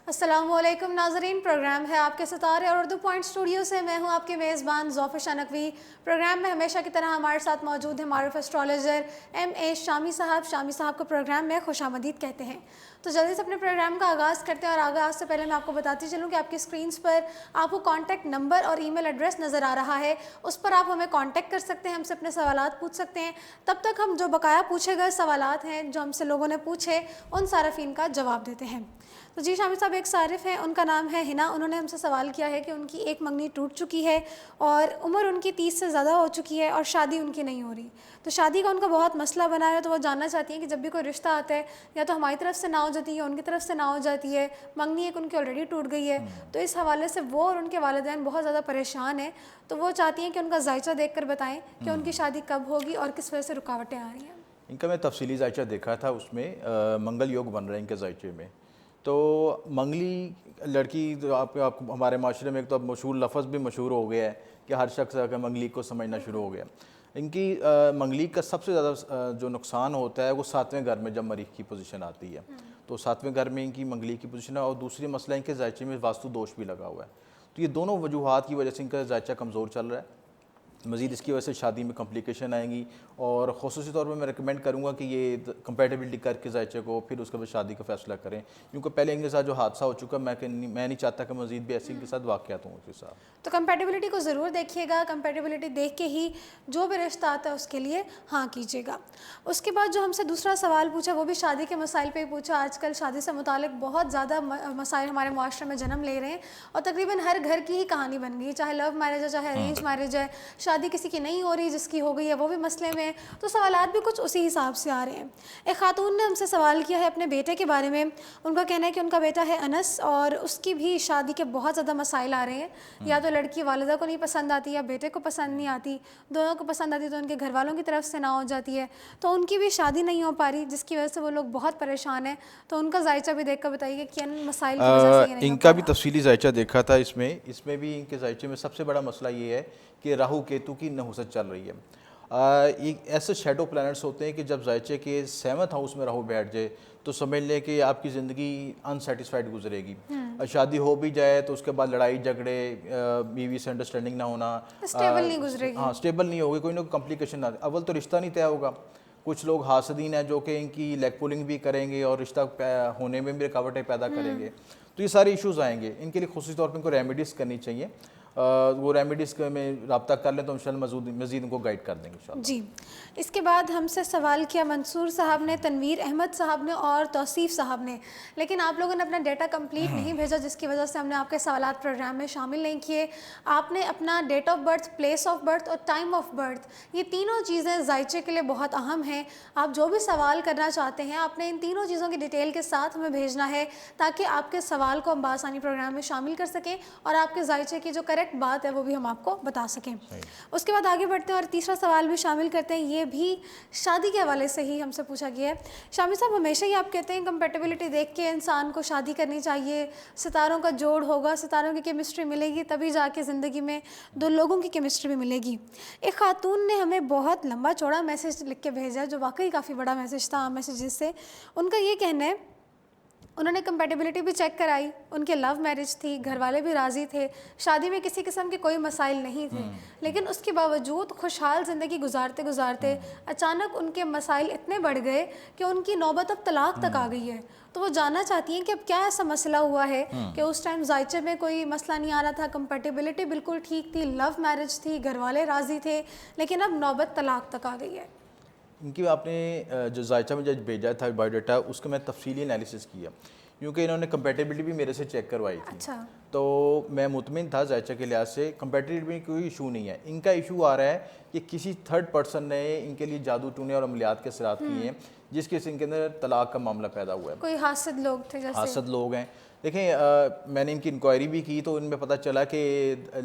अस्सलामुअलैकुम नाज़रीन, प्रोग्राम है आपके सितारे और उर्दू पॉइंट स्टूडियो से मैं हूं आपके मेज़बान ज़ोफ़िशा नकवी। प्रोग्राम में हमेशा की तरह हमारे साथ मौजूद है मारूफ एस्ट्रोलॉजर M.A. शामी साहब। शामी साहब को प्रोग्राम में खुशामदीद कहते हैं। तो जल्दी से अपने प्रोग्राम का आगाज़ करते हैं और आगाज़ से पहले मैं आपको बताती चलूँ कि आपकी स्क्रीन पर आपको कॉन्टैक्ट नंबर और ईमेल एड्रेस नज़र आ रहा है। उस पर आप हमें कॉन्टैक्ट कर सकते हैं, हमसे अपने सवालात पूछ सकते हैं। तब तक हम जो बकाया पूछे गए सवालात हैं जो हमसे लोगों ने पूछे, उन सारफीन का जवाब देते हैं। तो जी शामिर साहब, एक सारिफ़ हैं, उनका नाम है हिना। उन्होंने हमसे सवाल किया है कि उनकी एक मंगनी टूट चुकी है और उम्र उनकी 30 से ज़्यादा हो चुकी है और शादी उनकी नहीं हो रही। तो शादी का उनका बहुत मसला बना है। तो वो जानना चाहती हैं कि जब भी कोई रिश्ता आता है या तो हमारी तरफ से ना हो जाती है, उनकी तरफ से ना हो जाती है। मंगनी एक उनकी ऑलरेडी टूट गई है। तो इस हवाले से वो और उनके वालिदैन बहुत ज़्यादा परेशान हैं। तो वो चाहती हैं कि उनका जायचा देख कर बताएँ कि उनकी शादी कब होगी और किस वजह से रुकावटें आ रही हैं। इनका मैं तफसीली जायचा देखा था, उसमें मंगल योग बन रहा है इनके जायचे में। तो मंगली लड़की तो आप हमारे माशरे में एक तो अब मशहूर लफ्ज़ भी मशहूर हो गया है कि हर शख्स आकर मंगली को समझना शुरू हो गया। इनकी मंगली का सबसे ज़्यादा जो नुकसान होता है वो 7वें घर में जब मरीख की पोजीशन आती है। तो 7वें घर में इनकी मंगली की पोजीशन है और दूसरी मसला इनके जायचे में वास्तु दोष भी लगा हुआ है। तो ये दोनों वजूहात की वजह से इनका जायचा कमज़ोर चल रहा है। मज़ीद इसकी वजह से शादी में कॉम्प्लिकेशन आएंगी और ख़ुसूसी तौर पे मैं रिकमेंड करूँगा कि ये कंपैटिबिलिटी करके जायचे को फिर उसके बाद शादी का फ़ैसला करें, क्योंकि पहले इनके साथ जो हादसा हो चुका मैं नहीं चाहता कि मज़ीद भी ऐसे इनके साथ वाक़यात हों उसके साथ। तो कंपैटिबिलिटी को ज़रूर देखिएगा। कंपैटिबिलिटी देख के ही जो भी रिश्ता आता है उसके लिए हाँ कीजिएगा। उसके बाद जो हमसे दूसरा सवाल पूछा वो भी शादी के मसाइल पे ही पूछा। आजकल शादी से मुतालिक बहुत ज़्यादा मसाइल हमारे मुआशरे में जन्म ले रहे हैं और तकरीबन हर घर की ही कहानी बन गई है, चाहे लव मैरिज है, चाहे अरेंज मैरिज है। शादी किसी की नहीं हो रही, जिसकी हो गई है वो भी मसले में है। तो सवालात भी कुछ उसी हिसाब से आ रहे हैं। एक खातून ने हमसे सवाल किया है अपने बेटे के बारे में। उनका कहना है कि उनका बेटा है अनस और उसकी भी शादी के बहुत ज़्यादा मसाइल आ रहे हैं। या तो लड़की वालिदा को नहीं पसंद आती या बेटे को पसंद नहीं आती, दोनों को पसंद आती तो उनके घर वालों की तरफ से ना हो जाती है। तो उनकी भी शादी नहीं हो पा रही, जिसकी वजह से वो लोग बहुत परेशान हैं। तो उनका जायचा भी देख कर बताइए कि किन मसाइल की वजह से ये नहीं हो इनका पा भी रहा। तफसीली जायचा देखा था। इसमें भी इनके जायचे में सबसे बड़ा मसला ये है कि राहु केतु की नहुसत चल रही है। एक ऐसे शेडो प्लैनेट्स होते हैं कि जब जायचे के 7वें हाउस में राहु बैठ जाए तो समझ लें कि आपकी ज़िंदगी अनसेटिस्फाइड गुजरेगी। शादी हो भी जाए तो उसके बाद लड़ाई झगड़े, बीवी से अंडरस्टैंडिंग ना होना, स्टेबल नहीं गुजरेगी। हाँ स्टेबल नहीं होगी, कोई ना कोई कॉम्प्लिकेशन ना। अव्वल तो रिश्ता नहीं तय होगा। कुछ लोग हासदीन हैं जो कि इनकी लेग पुलिंग भी करेंगे और रिश्ता होने में भी रुकावटें पैदा करेंगे। तो ये सारे इश्यूज़ आएंगे। इनके लिए खुसूसी तौर पर इनको रेमेडीज़ करनी चाहिए। वो रेमेडीज़ में रब्ता कर लें तो इंशाल्लाह मज़ीद उनको गाइड कर देंगे इंशाल्लाह। जी। इसके बाद हमसे सवाल किया मंसूर साहब ने, तनवीर अहमद साहब ने और तौसीफ़ साहब ने। लेकिन आप लोगों ने अपना डेटा कंप्लीट नहीं भेजा, जिसकी वजह से हमने आपके सवालात प्रोग्राम में शामिल नहीं किए। आपने अपना date of birth, place of birth और टाइम ऑफ बर्थ, ये तीनों चीज़ें जायचे के लिए बहुत अहम हैं। आप जो भी सवाल करना चाहते हैं आपने इन तीनों चीज़ों की डिटेल के साथ हमें भेजना है, ताकि आपके सवाल को हम बासानी प्रोग्राम में शामिल कर सकें और आपके जायचे की जो करेक्ट बात है वो भी हम आपको बता सकें। उसके बाद आगे बढ़ते हैं और तीसरा सवाल भी शामिल करते हैं। ये भी शादी के हवाले से ही हमसे पूछा गया है। शामिर साहब, हमेशा ही आप कहते हैं कंपैटिबिलिटी देख के इंसान को शादी करनी चाहिए, सितारों का जोड़ होगा, सितारों की केमिस्ट्री मिलेगी तभी जाके ज़िंदगी में दो लोगों की केमिस्ट्री भी मिलेगी। एक खातून ने हमें बहुत लंबा चौड़ा मैसेज लिख के भेजा है, जो वाकई काफ़ी बड़ा मैसेज था आम मैसेजेस से। उनका ये कहना है, उन्होंने कंपैटिबिलिटी भी चेक कराई, उनके लव मैरिज थी, घर वाले भी राज़ी थे, शादी में किसी किस्म के कोई मसाइल नहीं थे। लेकिन उसके बावजूद खुशहाल ज़िंदगी गुजारते गुजारते अचानक उनके मसाइल इतने बढ़ गए कि उनकी नौबत अब तलाक तक आ गई है। तो वो जानना चाहती हैं कि अब क्या ऐसा मसला हुआ है कि उस टाइम जायचे में कोई मसला नहीं आ रहा था, कंपैटिबिलिटी बिल्कुल ठीक थी, लव मैरिज थी, घर वाले राज़ी थे, लेकिन अब नौबत तलाक तक आ गई है। इनकी आपने जो जायचा में जब भेजा था बायोडाटा, उसका मैं तफसीली एनालिसिस किया, क्योंकि इन्होंने कंपैटिबिलिटी भी मेरे से चेक करवाई थी। अच्छा। तो मैं मुतमिन था जायचा के लिहाज से, कंपैटिबिलिटी में कोई इशू नहीं है। इनका इशू आ रहा है कि किसी थर्ड पर्सन ने इनके लिए जादू टूने और अमलियात के असरात किए हैं, जिसके से इनके अंदर तलाक का मामला पैदा हुआ है। कोई हासिद लोग थे जैसे? हासद लोग हैं। देखें, मैंने इनकी इंक्वायरी भी की तो इनमें पता चला कि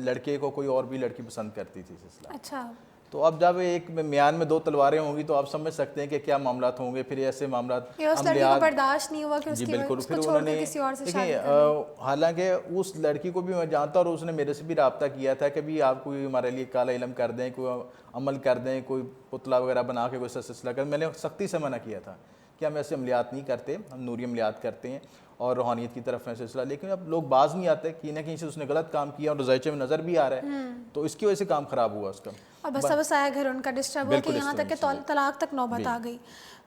लड़के को कोई और भी लड़की पसंद करती थी सिलसिला। अच्छा। तो अब जब एक म्यान में दो तलवारें होंगी तो आप समझ सकते हैं कि क्या मामलात होंगे। फिर ऐसे मामलात कि उस लड़की को बर्दाश्त नहीं हुआ कि जी उसकी बिल्कुल, उसको फिर छोड़ उन्होंने कर किसी और से शादी देखिए, कर ली। हालांकि उस लड़की को भी मैं जानता और उसने मेरे से भी रब्ता किया था कि भी आप कोई हमारे लिए काला इलम कर दें, कोई अमल कर दें, कोई पुतला वगैरह बना के कोई सिलसिला कर। मैंने सख्ती से मना किया था कि हम ऐसे अमलियात नहीं करते, हम नूरी अमलियात करते हैं। और रूहानियत की तरफ है सिलसिला, लेकिन अब लोग बाज नहीं आते, कहीं ना कहीं से उसने गलत काम किया और रज़ाइचे में नज़र भी आ रहा है, तो इसकी वजह से काम ख़राब हुआ उसका। और बस बस आया घर उनका डिस्टर्ब हुआ कि बिल्कुल यहाँ तक कि डिस्टर्ब तलाक तक नौबत आ गई।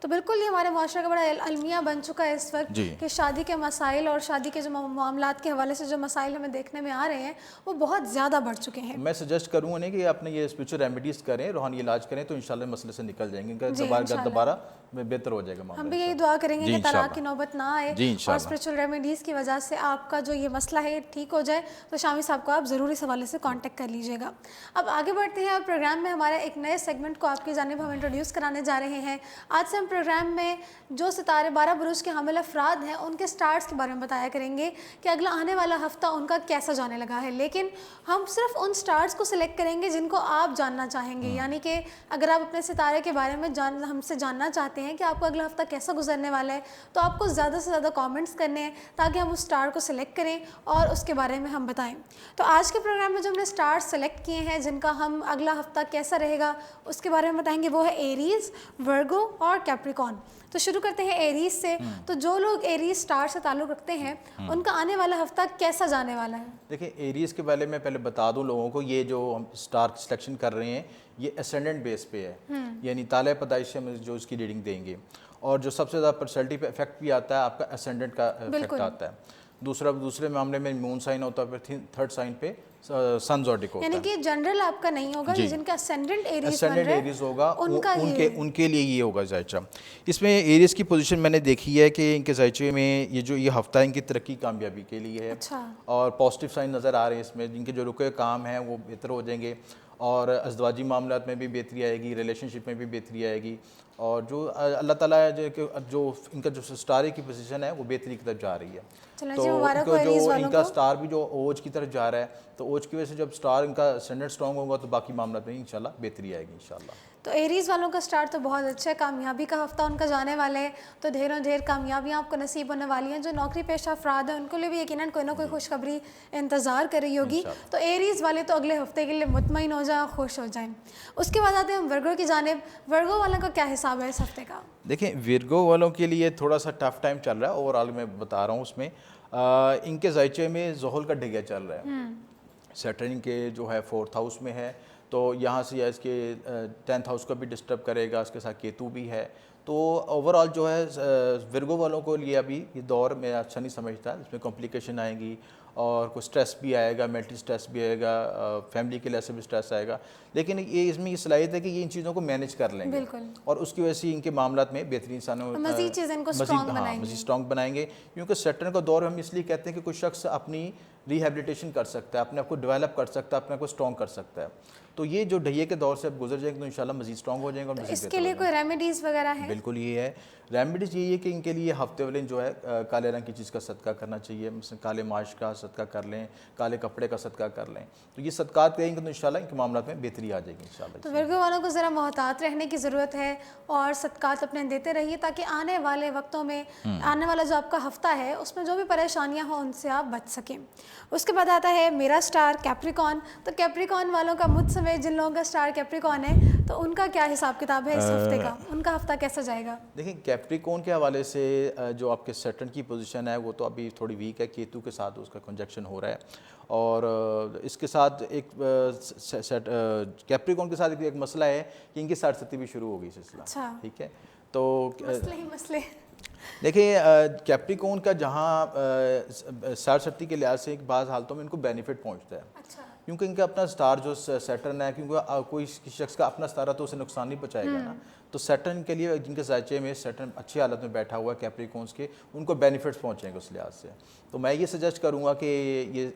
तो बिल्कुल ये हमारे माशरे का बड़ा अलमिया बन चुका है इस वक्त जी। कि शादी के मसाइल और शादी के जो मामलात के हवाले से जो मसाइल हमें देखने में आ रहे हैं वो बहुत ज़्यादा बढ़ चुके हैं। मैं सजेस्ट करूँगा नहीं कि अपने ये स्पिरिचुअल रेमेडीज़ करें, रूहानी इलाज करें, तो इंशाल्लाह मसले से निकल जाएंगे, दोबारा बेहतर हो जाएगा मामला। हम भी यही दुआ करेंगे जी कि तलाक इंशाल्लाह। की नौबत ना आए जी और इंशाल्लाह। स्पिरिचुअल रेमेडीज़ की वजह से आपका जो ये मसला है ठीक हो जाए। तो शामी साहब को आप ज़रूर इस हवाले से कांटेक्ट कर लीजिएगा। अब आगे बढ़ते हैं, प्रोग्राम में हमारे एक नए सेगमेंट को आपकी जानिब हम इंट्रोड्यूस कराने जा रहे हैं। आज से हम प्रोग्राम में जो सितारे 12 बुरुज के हामिल अफराद हैं उनके स्टार्स के बारे में बताया करेंगे कि अगला आने वाला हफ्ता उनका कैसा जाने लगा है, लेकिन हम सिर्फ उन स्टार्स को सिलेक्ट करेंगे जिनको आप जानना चाहेंगे। यानी कि अगर आप अपने सितारे के बारे में हमसे जानना चाहते हैं कि आपको अगला हफ्ता कैसा गुजरने वाला है, तो आपको ज़्यादा से ज़्यादा कमेंट्स करने हैं ताकि हम उस स्टार को सिलेक्ट करें और उसके बारे में हम बताएं। तो आज के प्रोग्राम में जो हमने स्टार सेलेक्ट किए हैं जिनका हम अगला हफ्ता कैसा रहेगा उसके बारे में बताएंगे, वो है एरीज, वर्गो और कैप्रिकॉन। तो शुरू करते हैं एरीज से। तो जो लोग एरीज स्टार से ताल्लुक़ रखते हैं उनका आने वाला हफ्ता कैसा जाने वाला है? देखिए, एरीज के बारे में पहले बता दूं लोगों को, ये जो हम स्टार सिलेक्शन कर रहे हैं ये असेंडेंट बेस पे है, यानी ताले पैदाइश से हम जो इसकी रीडिंग देंगे, और जो सबसे ज़्यादा पर्सनैलिटी पे इफेक्ट भी आता है आपका असेंडेंट का इफेक्ट आता है। दूसरे मामले में मून साइन होता है, फिर थर्ड साइन पे सन ज़ोडिक होता है। यानी कि जनरल आपका नहीं होगा, जिनका असेंडेंट एरीज होगा उनके उनके लिए ये होगा जायचा। इसमें एरीज की पोजीशन मैंने देखी है कि इनके जायचे में ये हफ्ता इनकी तरक्की कामयाबी के लिए है। अच्छा। और पॉजिटिव साइन नज़र आ रहे हैं इसमें, जिनके जो रुके काम हैं वो बेहतर हो जाएंगे, और अज़दवाजी मामलात में भी बेहतरी आएगी, रिलेशनशिप में भी बेहतरी आएगी, और जो अल्लाह ताला जो इनका जो स्टार की पोजीशन है वो बेहतरी की तरफ जा रही है। तो जो इनका स्टार भी जो ओज की तरफ जा रहा है, तो ओज की वजह से जब स्टार इनका स्टैंडर्ड स्ट्रॉन्ग होगा तो बाकी मामला में इंशाल्लाह बेहतरी आएगी इंशाल्लाह। तो एरीज़ वालों का स्टार्ट तो बहुत अच्छा है, कामयाबी का हफ्ता उनका जाने वाला है, तो ढेरों ढेर कामयाबियाँ आपको नसीब होने वाली हैं। जो नौकरी पेशा अफराद हैं उनको लिए भी यकीनन कोई ना कोई खुशखबरी इंतज़ार कर रही होगी। तो एरीज़ वाले तो अगले हफ्ते के लिए मुतमईन हो जाएं, खुश हो जाएं। उसके बाद आते हैं हम वर्गो की जानिब। वर्गो वालों का क्या हिसाब है इस हफ्ते का? देखिए, विर्गो वालों के लिए थोड़ा सा टफ टाइम चल रहा है, ओवरऑल मैं बता रहा हूँ। उसमें इनके जायचे में ज़ोहल का डिग्या चल रहा है। सैटर्न के जो है 4th हाउस में है, तो यहाँ से या इसके 10th हाउस को भी डिस्टर्ब करेगा, इसके साथ केतु भी है। तो ओवरऑल जो है विर्गो वालों को लिए अभी ये दौर मैं अच्छा नहीं समझता। इसमें कॉम्प्लिकेशन आएंगी और कुछ स्ट्रेस भी आएगा, मेंटल स्ट्रेस भी आएगा, फैमिली के लिए से भी स्ट्रेस आएगा, लेकिन ये इसमें ये सलाहियत है कि ये इन चीज़ों को मैनेज कर लेंगे और उसकी वजह से इनके मामलात में बेहतरीन इंसानों मज़ीद चीज़ इनको स्ट्रॉन्ग बनाएंगे। क्योंकि सैटर्न का दौर हम इसलिए कहते हैं कि कोई शख्स अपनी रिहेबिलिटेशन कर सकता है, अपने आप को डेवलप कर सकता है, अपने आप को स्ट्रॉन्ग कर सकता है। तो ये जो ढैये के दौर से अब गुजर जाएंगे तो इंशाल्लाह मज़ीद स्ट्रॉन्ग हो जाएंगे। और तो इसके लिए कोई रेमेडीज़ वगैरह है? बिल्कुल ये है, रेमेडीज़ यही है कि इनके लिए हफ्ते वाले जो है काले रंग की चीज़ का सदका करना चाहिए। मिसल काले माश का सदका कर लें, काले कपड़े का सदका कर लें, तो ये सदकात करेंगे तो इंशाल्लाह इनके मामला में बेहतरी आ जाएगी इंशाल्लाह। तो वर्गो वालों को ज़रा मोहतात रहने की ज़रूरत है और सदकात अपने देते रहिए ताकि आने वाले वक्तों में आने वाला जो आपका हफ्ता है उसमें जो भी परेशानियां हों उनसे आप बच सकें। उसके बाद आता है मेरा स्टार कैप्रिकॉन। तो कैप्रिकॉन वालों का मुझ समेत जिन लोगों का स्टार कैप्रिकॉन है, तो उनका क्या हिसाब किताब है इस हफ्ते का? उनका हफ्ता कैसा जाएगा? देखिए, कैप्रिकॉन के हवाले से जो आपके सैटर्न की पोजीशन है वो तो अभी थोड़ी वीक है, केतु के साथ उसका कंजक्शन हो रहा है, और इसके साथ एक कैप्रिकॉन के साथ एक मसला है कि इनकी 60 भी शुरू हो गई सिलसिला। अच्छा। ठीक है, तो मसले देखिए कैप्रिकॉन का जहाँ 60 के लिहाज से एक बाज़ हालतों में इनको बेनिफिट पहुँचता है। अच्छा। क्योंकि इनका अपना स्टार जो सैटर्न है, क्योंकि कोई शख्स का अपना स्टार है तो उसे नुकसान नहीं पहुंचाएगा ना, तो सैटर्न के लिए जिनके जायचे में सैटर्न अच्छी हालत में बैठा हुआ है कैप्रिकॉन्स के, उनको बेनिफिट्स पहुंचेंगे उस लिहाज से। तो मैं ये सजेस्ट करूंगा कि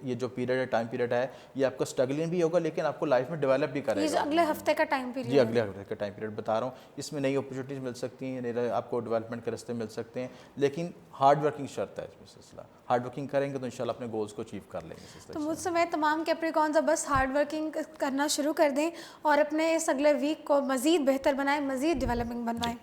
ये जो पीरियड है, टाइम पीरियड है, ये आपका स्ट्रगलिंग भी होगा लेकिन आपको लाइफ में डेवलप भी करेगा। ये जो अगले हफ्ते का टाइम पीरियड, जी अगले हफ्ते का टाइम पीरियड बता रहा हूँ, इसमें नई अपॉर्चुनिटीज़ मिल सकती हैं, आपको डेवलपमेंट के रास्ते मिल सकते हैं, लेकिन हार्ड वर्किंग शर्त है इसमें सिलसिला। हार्ड वर्किंग करेंगे तो इंशाल्लाह अपने गोल्स को अचीव कर लेंगे। तो मुझसे मैं तमाम कैप्रिकॉन्स अब बस हार्ड वर्किंग करना शुरू कर दें और अपने इस अगले वीक को मज़ीद बेहतर बनाएं, मज़ीद डेवलपिंग बनवाएं।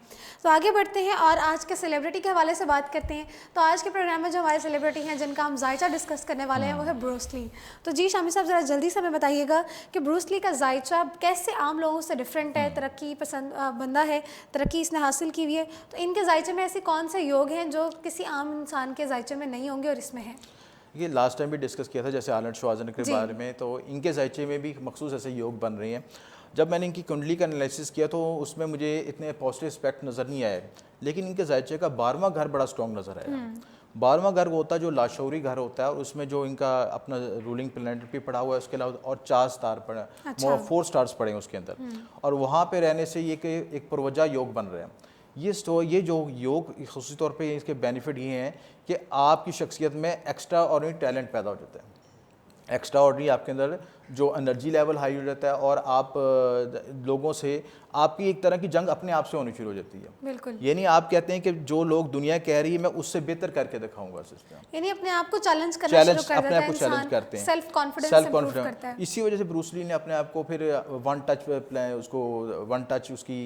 तो आगे बढ़ते हैं और आज के सेलिब्रिटी के हवाले से बात करते हैं। तो आज के प्रोग्राम में जो हमारे सेलिब्रिटी हैं जिनका हम जायचा डिस्कस करने वाले हैं वो है ब्रूस ली। तो जी शामी साहब ज़रा जल्दी से हमें बताइएगा कि ब्रूस ली का जायचा कैसे आम लोगों से डिफरेंट है, तरक्की पसंद बंदा है, तरक्की इसने हासिल की हुई है, तो इनके जायचे में ऐसे कौन से योग हैं जो किसी आम इंसान के जायचे में नहीं होंगे और इसमें है? ये लास्ट टाइम भी डिस्कस किया था जैसे आर्नल्ड श्वार्ज़नेगर के बारे में, तो इनके जायचे में भी मखसूस ऐसे योग बन रहे हैं। जब मैंने इनकी कुंडली का एनालिसिस किया तो उसमें मुझे इतने पॉजिटिव एस्पेक्ट नज़र नहीं आए, लेकिन इनके जायचे का 12वां घर बड़ा स्ट्रॉन्ग नज़र आया। 12वां घर वो होता है जो लाशौरी घर होता है, और उसमें जो इनका अपना रूलिंग प्लैनेट भी पड़ा हुआ है, उसके अलावा और 4 स्टार पड़े, 4 स्टार्स पड़े हैं उसके अंदर, और वहाँ पे रहने से ये कि एक परवजा योग बन रहे हैं। ये जो योग ख़ुसूसी तौर पे इसके बेनिफिट ये हैं कि आपकी शख्सियत में एक्स्ट्रा ऑर्डिनरी टैलेंट पैदा हो जाता है। एक्स्ट्रा ऑर्डिनरी आपके अंदर जो एनर्जी लेवल हाई हो जाता है, और आप लोगों से आपकी एक तरह की जंग अपने आप से होनी शुरू हो जाती है। बिल्कुल, यानी आप कहते हैं कि जो लोग दुनिया कह रही है मैं उससे बेहतर करके दिखाऊंगा सिस्टम, यानी अपने आप को चैलेंज करना शुरू कर अपने देता आप है को चैलेंज इंसान, करते हैं, सेल्फ कॉन्फिडेंस इंप्रूव करता है। इसी वजह से ब्रूस ली ने अपने आप को फिर वन टच उसकी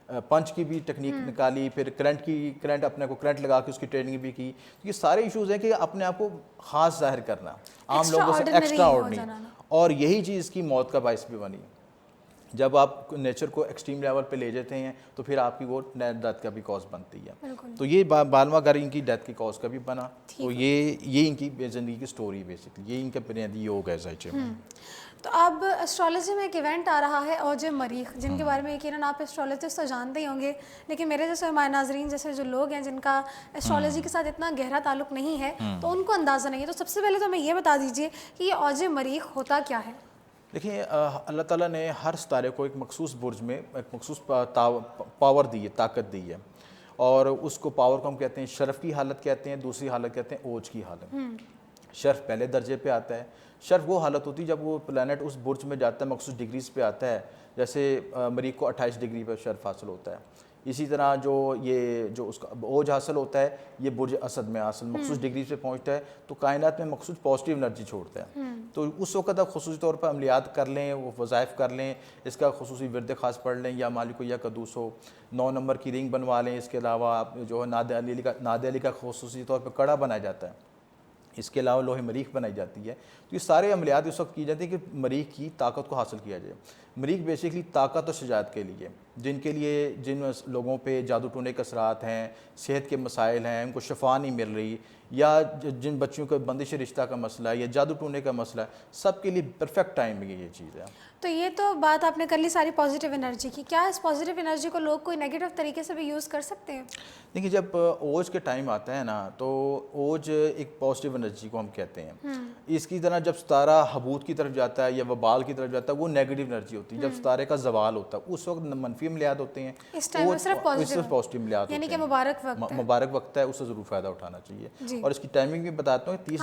पंच की भी टेक्निक निकाली, फिर करंट अपने को करंट लगा के उसकी ट्रेनिंग भी की। तो ये सारे इश्यूज हैं कि अपने आप को खास जाहिर करना, आम लोगों से एक्स्ट्रा ऑर्डिनरी, और यही चीज़ की मौत का बायस भी बनी। जब आप नेचर को एक्सट्रीम लेवल पे ले जाते हैं तो फिर आपकी वो डेथ का भी कॉज बनती है। तो ये 12वां घर इनकी डेथ की कॉज का भी बना। तो ये इनकी ज़िंदगी की स्टोरी बेसिकली, ये इनका बुनियादी योग है जायचे में। तो अब एस्ट्रोलॉजी में एक इवेंट आ रहा है ओजे मरीख, जिनके बारे में यकीनन आप एस्ट्रोलॉजिस्ट तो जानते ही होंगे, लेकिन मेरे जैसे हमारे नाजरीन जैसे जो लोग हैं जिनका एस्ट्रोलॉजी के साथ इतना गहरा ताल्लुक नहीं है तो उनको अंदाज़ा नहीं है। तो सबसे पहले तो हमें ये बता दीजिए कि ये ओजे मरीख होता क्या है? देखिए, अल्लाह ताला ने हर सितारे को एक मखसूस बुर्ज में एक मखसूस पावर दी है, ताकत दी है, और उसको पावर को हम कहते हैं शर्फ की हालत कहते हैं, दूसरी हालत कहते हैं ओज की हालत। शर्फ पहले दर्जे पे आता है। शर्फ वो हालत होती है जब वो प्लैनेट उस बुर्ज में जाता है, मखसूस डिग्रीज पे आता है, जैसे मरीख को 28 डिग्री पर शर्फ हासिल होता है। इसी तरह जो उसका ओज हासिल होता है, ये बुर्ज असद में हासिल मखसूस डिग्री पे पहुंचता है, तो कायनात में मखसूस पॉजिटिव एनर्जी छोड़ता है। तो उस वक्त आप खुसूसी तौर पर अमलियात कर लें, वो वज़ाइफ कर लें, इसका खुसूसी विरद ख़ास पढ़ लें, या मालिक या कदूस हो, 9 नंबर की रिंग बनवा लें। इसके अलावा आप जो है नादे अली का खुसूसी तौर पर कड़ा बनाया जाता है। इसके अलावा लोहे मरीख बनाई जाती है। तो ये सारे अमलियात उस वक्त की जाती है कि मरीख की ताकत को हासिल किया जाए। मरीख बेसिकली ताकत और शजात के लिए, जिन लोगों पे जादू टोने के असरात हैं, सेहत के मसाइल हैं, उनको शफा नहीं मिल रही, या जिन बच्चों को बंदिश रिश्ता का मसला है या जादू टोने का मसला है, सब के लिए परफेक्ट टाइम में ये चीज़ है। तो ये तो बात आपने कर ली सारी पॉजिटिव एनर्जी की। क्या इस पॉजिटिव एनर्जी को लोग कोई नेगेटिव तरीके से भी यूज़ कर सकते हैं? देखिए, जब ओज के टाइम आता है ना, तो ओज एक पॉजिटिव एनर्जी को हम कहते हैं। इसकी तरह जब सितारा हबूत की तरफ जाता है या वबाल की तरफ जाता है, वो नेगेटिव एनर्जी होती है। जब सितारे का जवाल होता है उस वक्त मनफी अमलियात होते हैं, इस टाइम में सिर्फ पॉजिटिव अमलियात, यानी कि मुबारक वक्त है, उससे ज़रूर फ़ायदा उठाना चाहिए। और इसकी टाइमिंग भी बताता हूँ, 30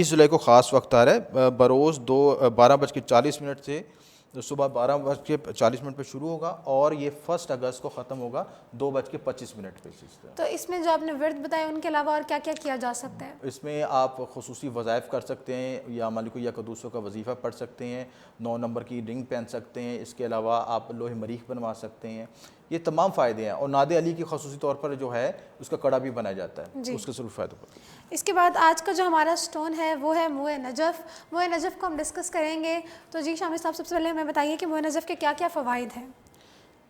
जुलाई को ख़ास वक्त आ रहा है, बरोज़ 12:40 से सुबह 12:40 पे शुरू होगा, और ये 1 अगस्त को ख़त्म होगा 2:25 पे। तो इसमें जो आपने व्रत बताए उनके अलावा और क्या क्या किया जा सकता है? इसमें आप खुसूसी वज़ाइफ कर सकते हैं, या मालिक या कदूसों का वजीफ़ा पढ़ सकते हैं, 9 नंबर की रिंग पहन सकते हैं। इसके अलावा आप लोहे मरीख बनवा सकते हैं। ये तमाम फ़ायदे हैं। और नादे अली की खुसूसी तौर पर जो है उसका कड़ा भी बनाया जाता है, उसके ज़रूर फ़ायदा पड़ता है। इसके बाद आज का जो हमारा स्टोन है वो है मोए नजफ़। मोए नजफ़ को हम डिस्कस करेंगे। तो जी शामिर साहब, सबसे पहले हमें बताइए कि मोए नजफ़ के क्या क्या फ़वाइद हैं?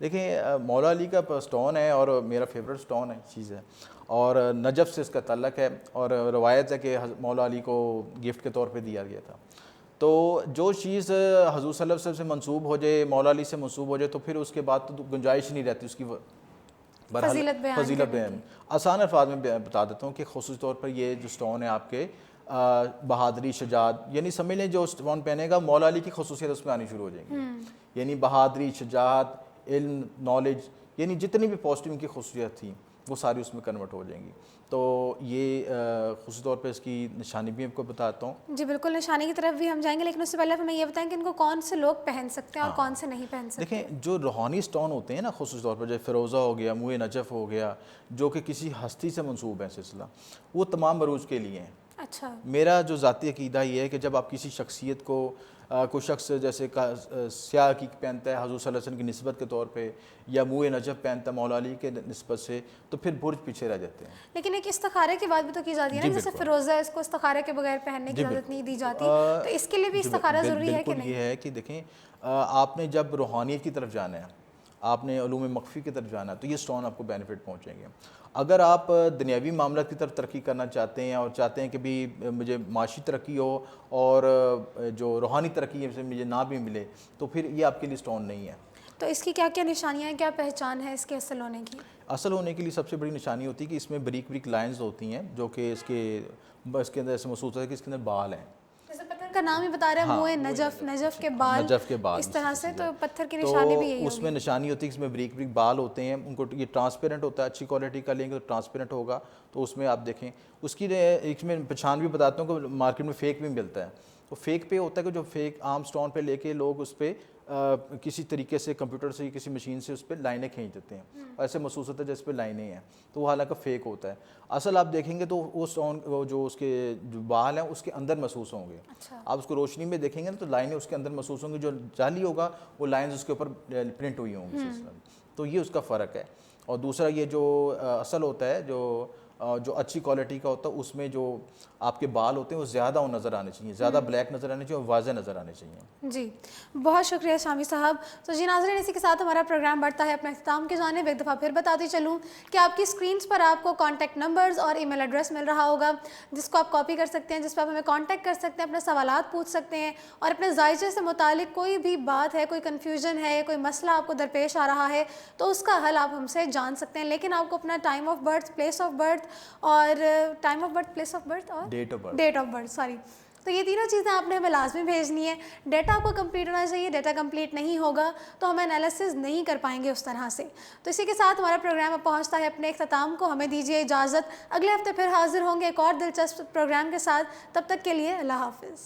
देखिए, मौला अली का स्टोन है और मेरा फेवरेट स्टोन है चीज़ है, और नजफ़ से इसका ताल्लुक़ है, और रवायत है कि मौला अली को गिफ्ट के तौर पे दिया गया था। तो जो चीज़ हज़ूर सल्लल्लाहु अलैहि वसल्लम से मंसूब हो जाए, मौला अली से मंसूब हो जाए, तो फिर उसके बाद तो गुंजाइश नहीं रहती उसकी फजीलत बयान। आसान अल्फाज में बता देता हूँ कि ख़ुसूसी तौर पर ये जो स्टोन है आपके बहादरी शजात, यानी समझ लें जो स्टोन पहनेगा मौला अली की खसूसियत उसमें आनी शुरू हो जाएंगी। यानी बहादरी, शजात, इल्म, नॉलेज, यानी जितनी भी पॉजिटिव इनकी खसूसियत थी वो सारी उसमें कन्वर्ट हो जाएंगी। तो ये ख़ुसूसी तौर पे इसकी निशानी भी आपको बताता हूँ। जी बिल्कुल, निशानी की तरफ भी हम जाएंगे, लेकिन उससे पहले हमें ये बताएं कि इनको कौन से लोग पहन सकते हैं और कौन से नहीं पहन सकते। देखें, जो रूहानी स्टोन होते हैं ना, ख़ुसूसी तौर पर जैसे फ़िरोज़ा हो गया, मुए नजफ़ हो गया, जो कि किसी हस्ती से मंसूब है सिलसिला, वो तमाम मरूज के लिए हैं। अच्छा। मेरा जो ज़ाती अकीदा ये है कि जब आप किसी शख्सियत को कोई शख्स जैसे स्याह की पहनता है हज़रत सल्लल्लाहु अलैहि वसल्लम की निस्बत के तौर पे, या मुँह नजफ़ पहनता है मौला अली के निस्बत से, तो फिर बुर्ज पीछे रह जाते हैं। लेकिन एक इस्तिखारे की बात भी तो की जाती है जी ना, जैसे बिल्कुल। फ़िरोज़ा है, इसको इस्तिखारे के बगैर पहनने की जी इजाज़त नहीं दी जाती, बिल्कुल। तो इसके लिए भी इस्तिखारा ज़रूरी है कि बिल्कुल नहीं? ये है कि देखें, आपने जब रूहानियत की तरफ जाना है, आपने उलूम मख्फ़ी की तरफ जाना है, तो ये स्टोन आपको बेनिफिट पहुँचेंगे। अगर आप दुनियावी मामला की तरफ तरक्की करना चाहते हैं और चाहते हैं कि भी मुझे माशी तरक्की हो और जो रूहानी तरक्की है मुझे ना भी मिले, तो फिर ये आपके लिए स्टोन नहीं है। तो इसकी क्या-क्या निशानियाँ हैं, क्या पहचान है इसके असल होने की? असल होने के लिए सबसे बड़ी निशानी होती है कि इसमें बारीक बारीक लाइंस होती हैं, जो कि इसके अंदर ऐसे महसूस होता है कि इसके अंदर बाल हैं। जैसे पत्थर का नाम ही बता रहा है, हाँ, मुँह नजफ़, नजफ़ के बाल, नजफ़ के बाल इस तरह से, इसी तो पत्थर की तो निशानी भी यही उसमें होगी। निशानी होती है कि इसमें बारीक बारीक बाल होते हैं, उनको ये ट्रांसपेरेंट होता है, अच्छी क्वालिटी का लेंगे तो ट्रांसपेरेंट होगा, तो उसमें आप देखें। उसकी इसमें पहचान भी बताता हूँ कि मार्केट में फ़ेक भी मिलता है। तो फ़ेक पे होता है कि जो फ़ेक आम स्टोन पे लेके लोग उस पर किसी तरीके से कंप्यूटर से किसी मशीन से उस पर लाइनें खींच देते हैं, ऐसे महसूस होता है जैसे पे लाइनें हैं, तो वो हालांकि फ़ेक होता है। असल आप देखेंगे तो वो स्टोन जो उसके जो बाल हैं उसके अंदर महसूस होंगे। अच्छा। आप उसको रोशनी में देखेंगे ना तो लाइनें उसके अंदर महसूस होंगी, जो जाली होगा वो लाइंस उसके ऊपर प्रिंट हुई होंगी सिस्टम। तो ये उसका फ़र्क है। और दूसरा ये जो असल होता है, जो अच्छी क्वालिटी का होता है, उसमें जो आपके बाल होते हैं वो ज़्यादा नज़र आने चाहिए, ज़्यादा ब्लैक नज़र आने चाहिए और वाज़े नज़र आने चाहिए। जी, बहुत शुक्रिया शामी साहब। तो जी नाज़रीन, इसी के साथ हमारा प्रोग्राम बढ़ता है अपने अख्ताम की जानिब। एक दफ़ा फिर बताती चलूँ कि आपकी स्क्रीन्स पर आपको कॉन्टैक्ट नंबर्स और ईमेल एड्रेस मिल रहा होगा, जिसको आप कॉपी कर सकते हैं, जिस पर आप हमें कॉन्टैक्ट कर सकते हैं, अपने सवालात पूछ सकते हैं और अपने जायचे से मुतालिक कोई भी बात है, कोई कन्फ्यूजन है, कोई मसला आपको दरपेश आ रहा है, तो उसका हल आप हमसे जान सकते हैं। लेकिन आपको अपना time of birth, place of birth और time of birth, place of birth और डेट ऑफ बर्थ, सॉरी, तो ये तीनों चीज़ें आपने हमें लाजमी भेजनी है। डेटा आपको कंप्लीट होना चाहिए, डेटा कंप्लीट नहीं होगा तो हम एनालिसिस नहीं कर पाएंगे उस तरह से। तो इसी के साथ हमारा प्रोग्राम अब पहुंचता है अपने अख्ताम को। हमें दीजिए इजाज़त, अगले हफ्ते फिर हाजिर होंगे एक और दिलचस्प प्रोग्राम के साथ। तब तक के लिए अल्लाह हाफ़िज़।